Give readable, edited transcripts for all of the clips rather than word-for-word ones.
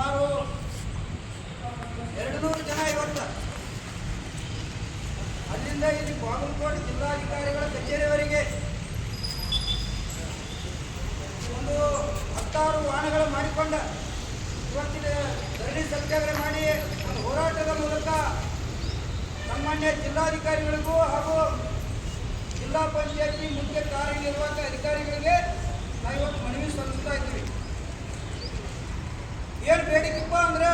ಸುಮಾರು 200 ಜನ ಇವತ್ತು ಅಲ್ಲಿಂದ ಇಲ್ಲಿ ಬಾಗಲಕೋಟೆ ಜಿಲ್ಲಾಧಿಕಾರಿಗಳ ಕಚೇರಿಯವರೆಗೆ ಒಂದು 16 ವಾಹನಗಳು ಮಾಡಿಕೊಂಡ ಇವತ್ತಿನ ಧರಣಿ ಸತ್ಯಾಗ್ರಹ ಮಾಡಿ ಒಂದು ಹೋರಾಟದ ಮೂಲಕ ಸಾಮಾನ್ಯ ಜಿಲ್ಲಾಧಿಕಾರಿಗಳಿಗೂ ಹಾಗೂ ಜಿಲ್ಲಾ ಪಂಚಾಯತಿ ಮುಖ್ಯ ಕಾರ್ಯನಿರ್ವಾಹಕ ಅಧಿಕಾರಿಗಳಿಗೆ ನಾವು ಇವತ್ತು ಮನವಿ ಸಲ್ಲಿಸ್ತಾ ಇದ್ದೀವಿ. ಏನು ಬೇಡಿಕೆಪ್ಪ ಅಂದ್ರೆ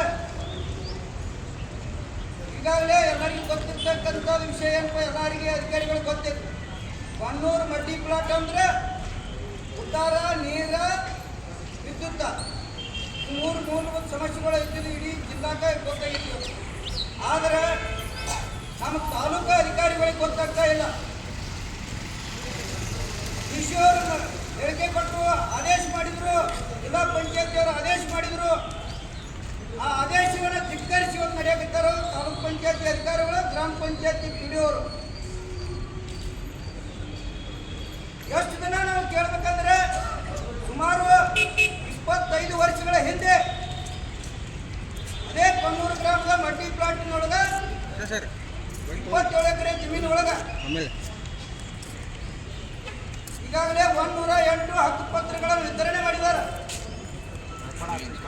ಈಗಾಗಲೇ ಎಲ್ಲರಿಗೂ ಗೊತ್ತಿರ್ತಕ್ಕಂಥ ವಿಷಯ ಏನಪ್ಪ, ಎಲ್ಲರಿಗೆ ಅಧಿಕಾರಿಗಳು ಗೊತ್ತಿತ್ತು. ಬನ್ನೂರು ಮಡ್ಡಿ ಪ್ಲಾಟ್ ಅಂದ್ರೆ ಉದ್ದಾರ, ನೀರ, ವಿದ್ಯುತ್ ಮೂರು ಮೂಲಭೂತ ಸಮಸ್ಯೆಗಳು ಇದ್ದಿದ್ದು ಇಡೀ ಜಿಲ್ಲಾಕ್ಕೆ ಗೊತ್ತಾಗಿತ್ತು. ಆದರೆ ನಮ್ಮ ತಾಲೂಕು ಅಧಿಕಾರಿಗಳಿಗೆ ಗೊತ್ತಾಗ್ತಾ ಇಲ್ಲ. ಡಿಸಿಯವರು ಹೇಳಿಕೆ ಕೊಟ್ಟು ಆದೇಶ ಮಾಡಿದ್ರು, ಜಿಲ್ಲಾ ಪಂಚಾಯತಿಯವರು ಆದೇಶ ಮಾಡಿದ್ರು. ಆ ಆದೇಶವನ್ನು ಧಿಕ್ಕರಿಸಿ ಒಂದು ನಡೆಯಕತ್ತಾರ ತಾಲೂಕು ಪಂಚಾಯತಿ ಅಧಿಕಾರಿಗಳು, ಗ್ರಾಮ ಪಂಚಾಯತಿ ಪಿಡಿಯವರು. ಎಷ್ಟು ದಿನ ನಾವು ಕೇಳಬೇಕಂದ್ರೆ ಸುಮಾರು 25 ವರ್ಷಗಳ ಹಿಂದೆ ಅದೇ ಬನ್ನೂರು ಗ್ರಾಮದ ಮಡ್ಡಿ ಪ್ಲಾಟಿನೊಳಗ 27 ಎಕರೆ ಜಮೀನು ಒಳಗ ಈಗಾಗಲೇ 108 ಹಕ್ಕುಪತ್ರಗಳನ್ನು ವಿತರಣೆ ಮಾಡಿದ್ದಾರೆ.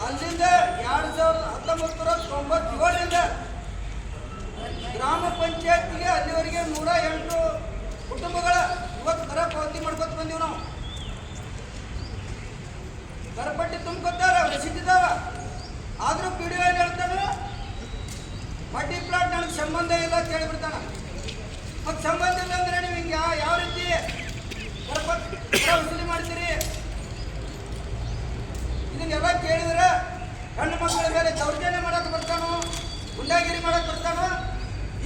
ಅಲ್ಲಿಂದ 1997ರಿಂದ ಗ್ರಾಮ ಪಂಚಾಯತ್ಗೆ ಅಲ್ಲಿವರೆಗೆ 108 ಕುಟುಂಬಗಳ ಇವತ್ತು ಕರ ಪಾವತಿ ಮಾಡ್ಕೊತ ಬಂದೀವಿ. ನಾವು ಕರಪಟ್ಟಿ ತುಂಬ್ಕೊತಾರ, ರಸೀದಿದ್ದಾವ. ಆದ್ರೂ ಪಿಡಿಒ ಏನು ಹೇಳ್ತಾನೆ, ಮಡ್ಡಿ ಪ್ಲಾಟ್ ನನಗೆ ಸಂಬಂಧ ಇಲ್ಲ ಅಂತ ಹೇಳಿಬಿಡ್ತಾನ. ಮತ್ತು ಸಂಬಂಧ ಇಲ್ಲ ಅಂದ್ರೆ ನೀವು ಹಿಂಗೆ ಯಾವ ರೀತಿ ವಸೂಲಿ ಮಾಡ್ತೀರಿ? ಇದನ್ನೆಲ್ಲ ಕೇಳಿದ್ರೆ ಹೆಣ್ಣು ಮಕ್ಕಳ ಮೇಲೆ ದೌರ್ಜನ್ಯ ಮಾಡಕ್ಕೆ ಬರ್ತಾನೋ, ಗುಂಡಾಗಿರಿ ಮಾಡಕ್ಕೆ ಬರ್ತಾನೋ.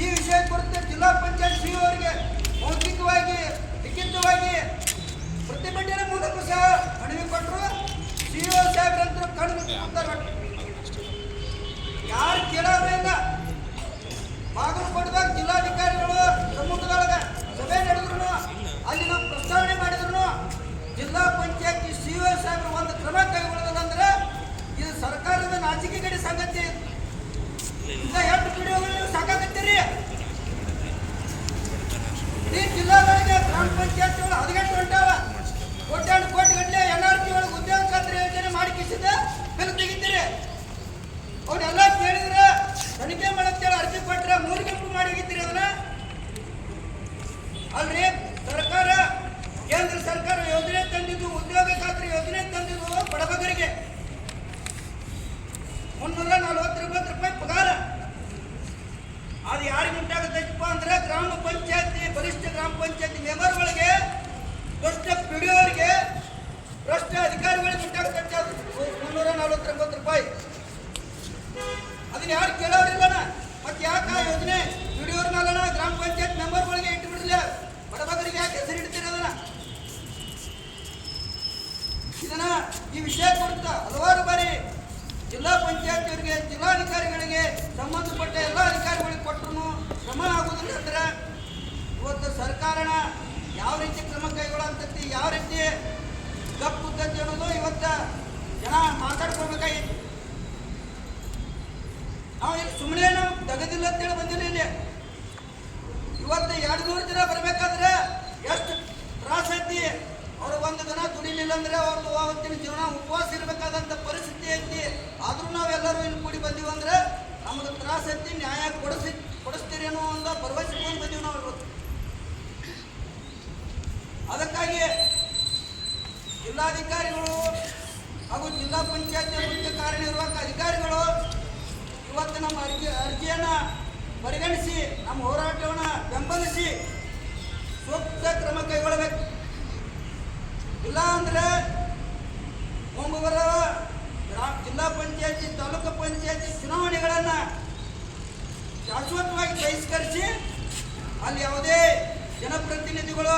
ಈ ವಿಷಯ ಕುರಿತು ಜಿಲ್ಲಾ ಪಂಚಾಯತ್ ಸಿಇಒ ಅವರಿಗೆ ಮೌಖಿಕವಾಗಿ ಲಿಖಿತವಾಗಿ ಪ್ರತಿಭಟನೆ ಮೂಲಕ ಸಹ ಮನವಿ ಕೊಟ್ಟರು. ಸಿಇಒ ಸಾಹೇಬ್ರಂತರೂ ಕಣ್ಣು ಕೂತಾರೆ. ಯಾರು ಕೇಳೋದೇ ಇಲ್ಲ. ಬಾಗಲಕೋಟೆದಾಗ ಜಿಲ್ಲಾಧಿಕಾರಿಗಳು ಸಮ್ಮುಖದೊಳಗೆ ಸಭೆ ನಡೆದ್ರು, ಅಲ್ಲಿ ನಾವು ಪ್ರಸ್ತಾವನೆ ಮಾಡಿದ್ರು. ಜಿಲ್ಲಾ ಪಂಚಾಯತಿ ಸಿಇಒ ಸಾಹೇಬರು ಒಂದು ಕ್ರಮ ಕೈಗೊಳ್ಳೋದಿಲ್ಲ ಅಂದ್ರೆ ಇದು ಸರ್ಕಾರದ ನಾಚಿಕೆ ಗಡಿ ಸಂಗತಿ. ಈಗ 8 ಪಿಡಿಒಗಳು ಸಾಕಾಗತ್ತೀರಿ. ಈ ಜಿಲ್ಲಾದೊಳಗೆ ಗ್ರಾಮ ಪಂಚಾಯತಿಗಳು 18 ಹೊಂಟಾವ. ಕೋಟ್ಯಾನು ಕೋಟಿ ಗಟ್ಟಲೆ NRP ಒಳಗೆ ಉದ್ಯೋಗ ಖಾತ್ರಿ ಯೋಜನೆ ಮಾಡಿ ಕಿಸಿದ ಬಿಲ್ ತೆಗಿತೀರಿ. ಅವನ್ನೆಲ್ಲ ಕೇಳಿದ್ರೆ ತನಿಖೆ ಮಾಡತ್ತೇಳಿ ಅರ್ಜಿ ಕೊಟ್ಟರೆ 3 ಗಂಟು ಮಾಡಿ ಹೋಗಿದ್ದೀರಿ. ಅದನ್ನ ಅಲ್ರಿ ಸರ್ಕಾರ, ಕೇಂದ್ರ ಸರ್ಕಾರ ಯೋಜನೆ ತಂದಿದ್ದು, ಉದ್ಯೋಗ ಖಾತ್ರಿ ಯೋಜನೆ ತಂದಿದ್ದು ಬಡಬಗರಿಗೆ 349 ರೂಪಾಯಿ ಪಗಾರ. ಅದು ಯಾರಿಗೆ ಉಂಟಾಗುತ್ತಪ್ಪ ಅಂದ್ರೆ ಗ್ರಾಮ ಪಂಚಾಯತಿ ಬಲಿಷ್ಠ ಗ್ರಾಮ ಪಂಚಾಯತಿ ಮೆಂಬರ್ಗಳಿಗೆ, ಭ್ರಷ್ಟ ಪಿಡಿಒರಿಗೆ, ಭ್ರಷ್ಟ ಅಧಿಕಾರಿಗಳಿಗೆ ಉಂಟಾಗುತ್ತೆ 349 ರೂಪಾಯಿ. ಅದನ್ನ ಯಾರು ಕೇಳೋರಿಲ್ಲ. ಮತ್ತೆ ಯಾಕೆ ಆ ಯೋಜನೆ ಪಿಡಿಒರ ಮೇಲನ ಗ್ರಾಮ ಪಂಚಾಯತ್ ಮೆಂಬರ್ಗಳಿಗೆ ಇಟ್ಟು ಬಿಡಲಿಲ್ಲ? ಬಡಬಗರಿಗೆ ಯಾಕೆ ಹೆಸರು ಇಡ್ತೀರಿ? ಇದನ್ನ ಈ ವಿಷಯ ಕುರಿತ ಹಲವಾರು ಬಾರಿ ಜಿಲ್ಲಾ ಪಂಚಾಯತಿಯವರಿಗೆ, ಜಿಲ್ಲಾಧಿಕಾರಿಗಳಿಗೆ, ಸಂಬಂಧಪಟ್ಟ ಎಲ್ಲ ಅಧಿಕಾರಿಗಳಿಗೆ ಕೊಟ್ಟರು ಕ್ರಮ ಆಗುವುದಿಲ್ಲ. ಅಂದ್ರೆ ಇವತ್ತು ಸರ್ಕಾರನ ಯಾವ ರೀತಿ ಕ್ರಮ ಕೈಗೊಳ್ಳಂತತಿ, ಯಾವ ರೀತಿ ಗಪ್ಪುತ್ತಂತೆ ಅನ್ನೋದು ಇವತ್ತು ಜನ ಮಾತಾಡ್ಕೊಳ್ಬೇಕಾಗಿತ್ತು. ನಾವು ಇಲ್ಲಿ ಸುಮ್ಮನೆ ನಾವು ತೆಗೆದಿಲ್ಲ ಅಂತೇಳಿ ಬಂದಿಲ್ಲ. ಇಲ್ಲಿ ಇವತ್ತು 200 ಜನ ಬರಬೇಕಾದ್ರೆ ಎಷ್ಟು ತ್ರಾಸ ಐತಿ. ಅವರು ಒಂದು ದಿನ ದುಡಿಲಿಲ್ಲ ಅಂದ್ರೆ ಅವ್ರದ್ದು ಆವತ್ತಿನ ಜೀವನ ಉಪವಾಸ ಇರಬೇಕಾದಂಥ ಪರಿಸ್ಥಿತಿ ಐತಿ. ಆದ್ರೂ ನಾವೆಲ್ಲರೂ ಇಲ್ಲಿ ಕೂಡಿ ಬಂದೀವಿ ಅಂದ್ರೆ ನಮ್ಗೆ ತ್ರಾಸ ಐತಿ, ನ್ಯಾಯ ಕೊಡಿಸ್ತೀರಿ ಅನ್ನೋ ಒಂದು ಭರವಸೆ ಇಟ್ಕೊಂಡು ಬಂದೀವಿ ನಾವು ಇವತ್ತು. ಅದಕ್ಕಾಗಿ ಜಿಲ್ಲಾಧಿಕಾರಿಗಳು ಹಾಗೂ ಜಿಲ್ಲಾ ಪಂಚಾಯತ್ ಮುಖ್ಯ ಕಾರ್ಯನಿರ್ವಾಹಕ ಅಧಿಕಾರಿಗಳು ಇವತ್ತು ನಮ್ಮ ಅರ್ಜಿಯನ್ನು ಪರಿಗಣಿಸಿ ನಮ್ಮ ಹೋರಾಟವನ್ನು ಬೆಂಬಲಿಸಿ ಸೂಕ್ತ ಕ್ರಮ ಕೈಗೊಳ್ಳಬೇಕು. ಇಲ್ಲ ಅಂದ್ರೆ ಮುಂಬರುವ ಜಿಲ್ಲಾ ಪಂಚಾಯತಿ, ತಾಲೂಕು ಪಂಚಾಯತಿ ಚುನಾವಣೆಗಳನ್ನು ಶಾಶ್ವತವಾಗಿ ಬಹಿಷ್ಕರಿಸಿ ಅಲ್ಲಿ ಯಾವುದೇ ಜನಪ್ರತಿನಿಧಿಗಳು,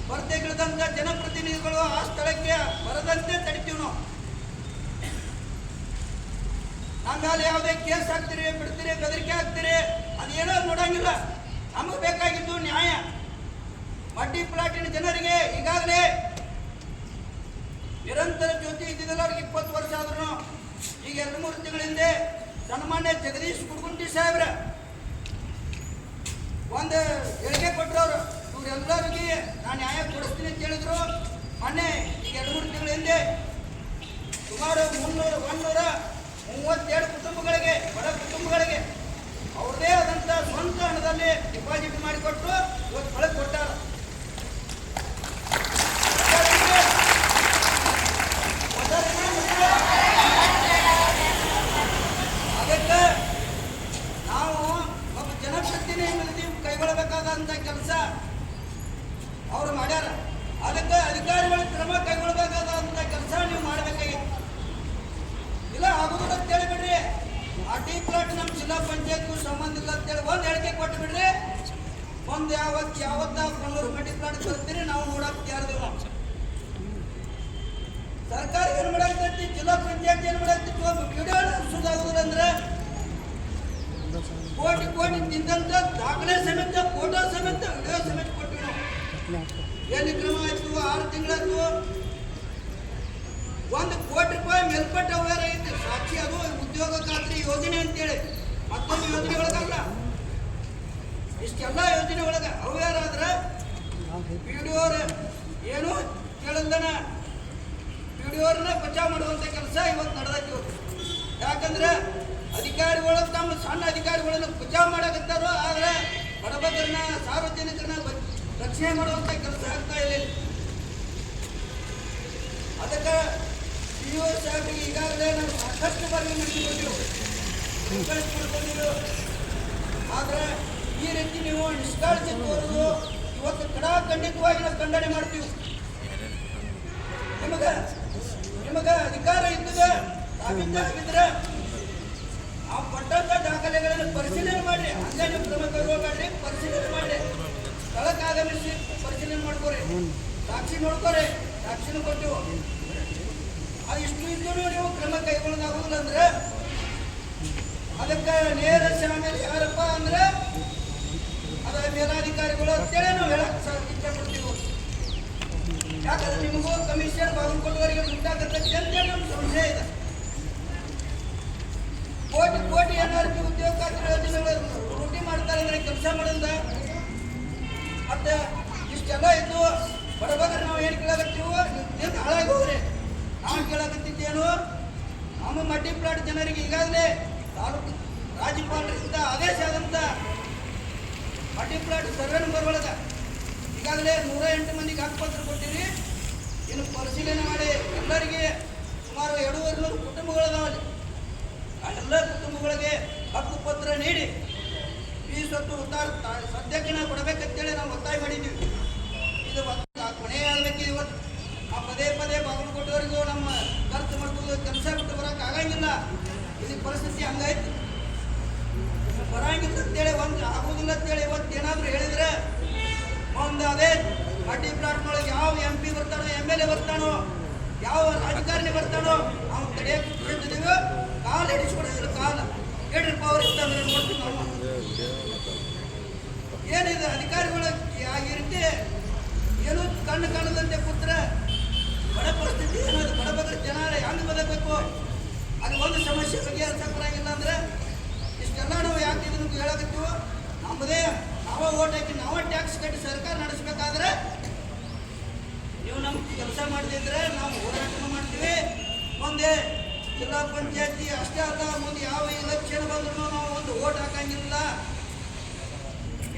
ಸ್ಪರ್ಧೆಗಿಳಿದಂಥ ಜನಪ್ರತಿನಿಧಿಗಳು ಆ ಸ್ಥಳಕ್ಕೆ ಬರದಂತೆ ತಡಿತೀವಿ. ನಾವು ನಮ್ಮಲ್ಲಿ ಯಾವುದೇ ಕೇಸ್ ಹಾಕ್ತೀರಿ, ಬಿಡ್ತೀರಿ, ಬೆದರಿಕೆ ಹಾಕ್ತೀರಿ, ಅದೇನೋ ನೋಡಂಗಿಲ್ಲ. ನಮಗೆ ಬೇಕಾಗಿದ್ದು ನ್ಯಾಯ. ಮಡ್ಡಿ ಪ್ಲಾಟಿನ ಜನರಿಗೆ ಈಗಾಗಲೇ ನಿರಂತರ ಜ್ಯೋತಿ ಇದ್ದಿದ್ದಲ್ಲ, ಅವ್ರಿಗೆ 20 ವರ್ಷ ಆದ್ರೂ ಈಗ 2-3 ತಿಂಗಳಿಂದ ಸನ್ಮಾನ್ಯ ಜಗದೀಶ್ ಕುಡ್ಗುಂಟಿ ಸಾಹೇಬ್ರ ಒಂದು ಹೇಳಿಕೆ ಕೊಟ್ಟರವ್ರು. ಇವರೆಲ್ಲರಿಗೆ ನಾನು ನ್ಯಾಯ ಕೊಡಿಸ್ತೀನಿ ಅಂತ ಹೇಳಿದ್ರು. ಮೊನ್ನೆ 2-3 ತಿಂಗಳ ಹಿಂದೆ ಸುಮಾರು 132 ಕುಟುಂಬಗಳಿಗೆ, ಬಡ ಕುಟುಂಬಗಳಿಗೆ ಅವ್ರದೇ ಆದಂಥ ಸ್ವಂತ ಹಣದಲ್ಲಿ ಡಿಪಾಸಿಟ್ ಮಾಡಿಕೊಟ್ಟು ಇವತ್ತು ಒಳಗೆ ಕೊಟ್ಟಾರ. ಅದಕ್ಕೆ ನಾವು ಒಬ್ಬ ಜನಪ್ರತಿನಿಧಿ ಕೈಗೊಳ್ಳಬೇಕಾದಂಥ ಕೆಲಸ ಅವರು ಮಾಡ್ಯಾರ. ಅದಕ್ಕೆ ಅಧಿಕಾರಿಗಳ ಕ್ರಮ ಕೈಗೊಳ್ಳಬೇಕಾದಂಥ ಕೆಲಸ ನೀವು ಮಾಡಬೇಕಾಗಿತ್ತು. ಇಲ್ಲ ಆಗುದಿಲ್ಲ ಅಂತ ಹೇಳಿಬಿಡ್ರಿ. ಆ ಟಿ ಪ್ಲಾಟ್ ನಮ್ಮ ಜಿಲ್ಲಾ ಪಂಚಾಯತ್ಗೂ ಸಂಬಂಧ ಇಲ್ಲ ಅಂತೇಳಿ ಒಂದು ಹೇಳಿಕೆ ಕೊಟ್ಟು ಬಿಡ್ರಿ. ಒಂದು ಯಾವತ್ತ 100 ಟಿ ಪ್ಲಾಟ್ ತರ್ತೀರಿ, ನಾವು ನೋಡಕ್ ಯಾರ್ದೇವ. ಸರ್ಕಾರ ಏನು ಮಾಡಾಕ್ತೈತಿ, ಜಿಲ್ಲಾ ಪಂಚಾಯತ್ ಏನು ಮಾಡಾಕ್ತಿತ್ತು, ವಿಡಿಯೋ ಸುಧಾಗುದಿಲ್ಲ ಅಂದ್ರೆ ಕೋಟಿ ತಿಂದಂತ ದಾಖಲೆ ಸಮೇತ, ಫೋಟೋ ಸಮೇತ, ವಿಡಿಯೋ ಸಮೇತ ಕೊಟ್ಟು ಎಲ್ಲಿ ಕ್ರಮ ಆಯ್ತು? 6 ತಿಂಗಳಾಯ್ತು. 1 ಕೋಟಿ ರೂಪಾಯಿ ಮೇಲ್ಪಟ್ಟ ಅವ್ಯಾರ ಐತೆ ಸಾಕ್ಷಿ. ಅದು ಉದ್ಯೋಗ ಖಾತ್ರಿ ಯೋಜನೆ ಅಂತೇಳಿ ಮತ್ತೊಂದು ಯೋಜನೆ ಒಳಗಲ್ಲ. ಇಷ್ಟೆಲ್ಲ ಯೋಜನೆ ಒಳಗ ಅವ್ಯಾರಾದ್ರೆ ವಿಡಿಯೋರ ಏನು ಕೇಳಂದನ ವಿಡಿಯೋರನ್ನ ಬಚಾವ್ ಮಾಡುವಂತ ಕೆಲಸ ಇವತ್ತು ನಡೆದೈತಿ. ಯಾಕಂದ್ರೆ ಅಧಿಕಾರಿಗಳು ತಮ್ಮ ಸಣ್ಣ ಅಧಿಕಾರಿಗಳನ್ನು ಬಚಾವ್ ಮಾಡಕತ್ತಾರೋ, ಆದ್ರೆ ಬಡಬಗ್ಗರನ್ನ, ಸಾರ್ವಜನಿಕರನ್ನ ರಕ್ಷಣೆ ಮಾಡುವಂತ ಕೆಲಸ ಆಗ್ತಾ ಇಲ್ಲ. ಅದಕ್ಕೆ PO ಸಾಹೇಬ್ರಿಗೆ ಈಗಾಗಲೇ ನಾವು ಸಾಕಷ್ಟು ಬಾರಿ ಮಾಡಿಕೊಂಡಿದ್ದೇವೆ. ಆದ್ರೆ ಈ ರೀತಿ ನೀವು ನಿಷ್ಕಾಳಜಿ ತೋರುದು ಇವತ್ತು ಖಂಡಿತವಾಗಿ ನಾವು ಖಂಡನೆ ಮಾಡ್ತೀವಿ. ನಿಮಗ ಅಧಿಕಾರ ಇದ್ದದ ಆಗಿದ್ರೆ ಆ ಪಟ್ಟಂತ ದಾಖಲೆಗಳನ್ನು ಪರಿಶೀಲನೆ ಮಾಡಿ, ಹಂಗೆ ನೀವು ಕ್ರಮ ಕೈಗೊಳ್ಳಬೇಡ್ರಿ. ಪರಿಶೀಲನೆ ಮಾಡಿ, ಸ್ಥಳಕ್ಕೆ ಆಗಮಿಸಿ ಪರಿಶೀಲನೆ ಮಾಡ್ಕೋರಿ, ಸಾಕ್ಷಿ ನೋಡ್ಕೋರಿ. ಸಾಕ್ಷಿನೂ ಕೊಟ್ಟಿವು. ಇಷ್ಟು ಇದ್ದು ನೀವು ಕ್ರಮ ಕೈಗೊಳ್ಳೋದಾಗುದಿಲ್ಲ ಅಂದ್ರೆ ಅದಕ್ಕೆ ನೇರ ಶಾಮಿಲ್ ಯಾರಪ್ಪ ಅಂದ್ರೆ ಅದ ಮೇಲಾಧಿಕಾರಿಗಳು ಅಂತೇಳಿ ನಾವು ಹೇಳಕ್ ಇಚ್ಛೆ ಪಡ್ತೀವಿ. ಯಾಕಂದ್ರೆ ನಿಮಗೂ ಕಮಿಷನ್ ಬಾಗಲಕೋಟೆವರೆಗೆ ಮುಂದಾಗತ್ತೈತಿ ಅಂತೇಳಿ ನಮ್ಗೆ ಸಂಶಯ ಇದೆ. ಕೋಟಿ NRP ಉದ್ಯೋಗ ಖಾತ್ರಿ ಯೋಜನೆಗಳು ರೂಢಿ ಮಾಡ್ತಾರೆ ಅಂದ್ರೆ ಕೆಲಸ ಮಾಡೋದ. ಮತ್ತೆ ಇಷ್ಟೆಲ್ಲ ಇದ್ದು ಬಡಬಗ್ಗರು ನಾವು ಏನು ಕೇಳಾಕತ್ತೀವೋ ಏನು ಹಾಳಾಗಿ ಹೋಗ್ರಿ. ನಾವು ಕೇಳಾಕತ್ತಿದ್ದೇನು, ನಮ್ಮ ಮಲ್ಟಿ ಪ್ಲಾಟ್ ಜನರಿಗೆ ಈಗಾಗಲೇ ತಾಲೂಕು ರಾಜ್ಯಪಾಲರಿಂದ ಆದೇಶ ಆದಂಥ ಮಲ್ಟಿ ಪ್ಲಾಟ್ ಸರ್ವೆ ನಂಬರ್ ಒಳಗೆ ಈಗಾಗಲೇ 108 ಮಂದಿಗೆ ಹಕ್ಕುಪತ್ರ ಕೊಟ್ಟಿರಿ. ಇನ್ನು ಪರಿಶೀಲನೆ ಮಾಡಿ ಎಲ್ಲರಿಗೆ ಸುಮಾರು 2,500 ಕುಟುಂಬಗಳದಾವಲ್ಲಿ. ಆ ಎಲ್ಲ ಕುಟುಂಬಗಳಿಗೆ ಹಕ್ಕುಪತ್ರ ನೀಡಿ ಈ ಸ್ವತ್ತು ಉತ್ತಾರ ಸದ್ಯಕ್ಕೆ ನಾವು ಕೊಡಬೇಕಂತೇಳಿ ನಾವು ಒತ್ತಾಯ ಮಾಡಿದ್ದೀವಿ. ಇದು ಕೊನೆಯ ಆಗಬೇಕು. ಇವತ್ತು ನಾವು ಪದೇ ಬಾಗಲಕೋಟೆವರೆಗೂ ನಮ್ಮ ಖರ್ಚು ಮಾಡ್ಕೊಂಡು ಕೆಲಸ ಬಿಟ್ಟು ಬರೋಕೆ ಆಗಂಗಿಲ್ಲ. ಇದು ಪರಿಸ್ಥಿತಿ ಹಂಗಾಯ್ತು. ಬರಂಗಿಲ್ಲ ಅಂತೇಳಿ ಆಗುದಿಲ್ಲ ಅಂತೇಳಿ ಇವತ್ತು ಏನಾದರೂ ಹೇಳಿದ್ರೆ ಒಂದು ಅದೇ ಮಲ್ಟಿ ಪ್ಲಾಟ್ನೊಳಗೆ ಯಾವ MP ಬರ್ತಾನೋ, MLA ಬರ್ತಾನೋ, ಯಾವ ರಾಜಕಾರಣಿ ಬರ್ತಾನೋ ಅವ್ನು ತಡೆಯಕ್ಕೆ ಕಾಲು ಹಿಡಿಸ್ಕೊಡಿದ್ರೆ ಕಾಲ ಹೇಳ್ರಿಪ್ಪ ಅವ್ರು ಇತ್ತಂದ್ರೆ ನೋಡ್ತೀವಿ ನಾವು. ಏನಿದೆ ಅಧಿಕಾರಿಗಳು ಈ ರೀತಿ ಏನು ಕಣ್ಣು ಕಾಣದಂತೆ ಕೂತ್ರ ಬಡ ಪರಿಸ್ಥಿತಿ ಏನದು, ಬಡಬಗ್ಗರ ಜನ ಹೆಂಗೆ ಬದಕಬೇಕು, ಅದು ಒಂದು ಸಮಸ್ಯೆ ಬಗೆಹರಿಸಕ್ಕೆ ಬರಂಗಿಲ್ಲ ಅಂದ್ರೆ ಇಷ್ಟೆಲ್ಲ ನಾವು ಯಾಕೆ ಇದನ್ನು ಹೇಳಕತ್ತೀವೋ, ನಮ್ಮದೇ ನಾವೇ ಓಟ್ ಹಾಕಿ ನಾವೇ ಟ್ಯಾಕ್ಸ್ ಕಟ್ಟಿ ಸರ್ಕಾರ ನಡೆಸಬೇಕಾದ್ರೆ ನೀವು ನಮ್ಗೆ ಕೆಲಸ ಮಾಡದಿದ್ರೆ ನಾವು ಹೋರಾಟ ಮಾಡ್ತೀವಿ. ಮುಂದೆ ಜಿಲ್ಲಾ ಪಂಚಾಯತಿ ಅಷ್ಟೇ ಅಲ್ಲ, ಮುಂದೆ ಯಾವ ಎಲೆಕ್ಷನ್ ಬಂದ್ರೂ ನಾವು ಒಂದು ಓಟ್ ಹಾಕಂಗಿಲ್ಲ,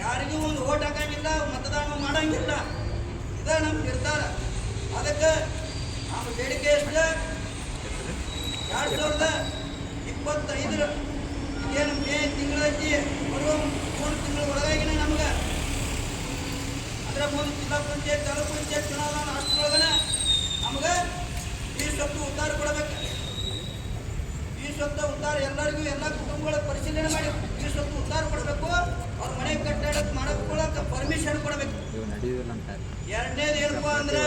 ಯಾರಿಗೂ ಒಂದು ಓಟ್ ಹಾಕಂಗಿಲ್ಲ, ಮತದಾನ ಮಾಡಂಗಿಲ್ಲ. ಇದ ನಮ್ಮ ನಿರ್ಧಾರ. ಅದಕ್ಕೆ ನಮ್ಮ ಬೇಡಿಕೆ ಎಷ್ಟು, 2025 ಏನು ಮೇ ತಿಂಗಳೈತಿ ಬರುವ 3 ತಿಂಗಳ ಒಳಗಾಗಿನ ನಮ್ಗೆ ಅಂದ್ರೆ ಮುಂದೆ ಜಿಲ್ಲಾ ಪಂಚಾಯತ್, ತಾಲೂಕು ಪಂಚಾಯತ್ ಚುನಾವಣಾ ಅಷ್ಟರೊಳಗನ ನಮ್ಗೆ ಈ ಸ್ವತ್ತು ಉದ್ಧಾರ ಕೊಡಬೇಕು. ಈ ಸ್ವತ್ತು ಉದ್ಧಾರ ಎಲ್ಲರಿಗೂ, ಎಲ್ಲ ಕುಟುಂಬಗಳ ಪರಿಶೀಲನೆ ಮಾಡಿ ಈ ಸ್ವತ್ತು ಉದ್ಧಾರ ಕೊಡಬೇಕು. ಅವ್ರ ಮನೆ ಕಟ್ಟಡಕ್ಕೆ ಮಾಡಕ್ಕೆ ಪರ್ಮಿಷನ್ ಕೊಡಬೇಕು. ಎರಡನೇದು ಏನಪ್ಪ ಅಂದ್ರೆ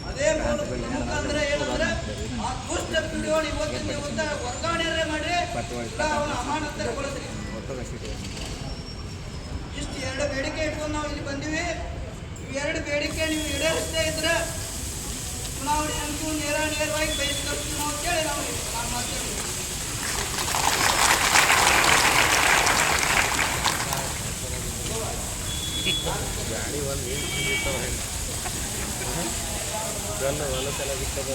ಅದೇ ಪ್ರಮುಖ ಅಂದ್ರೆ ಏನಂದ್ರೆ ಆ ದುಷ್ಟ ಪಿಡಿಯೋಣ ಇವತ್ತಿನ ವರ್ಗಾವಣೆ ಮಾಡಿ ಅವನ ಅಮಾನತ ಕೊಡಿಸ್ರಿ. ಇಷ್ಟು 2 ಬೇಡಿಕೆ ಇಟ್ಕೊಂಡು ನಾವು ಇಲ್ಲಿ ಬಂದಿವಿ. ಈ 2 ಬೇಡಿಕೆ ನೀವು ಈಡೇರಿಸ್ತಾ ಇದ್ರೆ ಚುನಾವಣೆ ಅಂತಿಮ ನೇರವಾಗಿ ಬಯಸ್ಕೊಳ್ತೀವಿ ನಾವು ಅಂತೇಳಿ ನಾವು ಮಾತಾಡ್ತೀವಿ. ಗಲ್ಲು ಹೊಲಸೆಲ್ಲ ಬಿಟ್ಟದ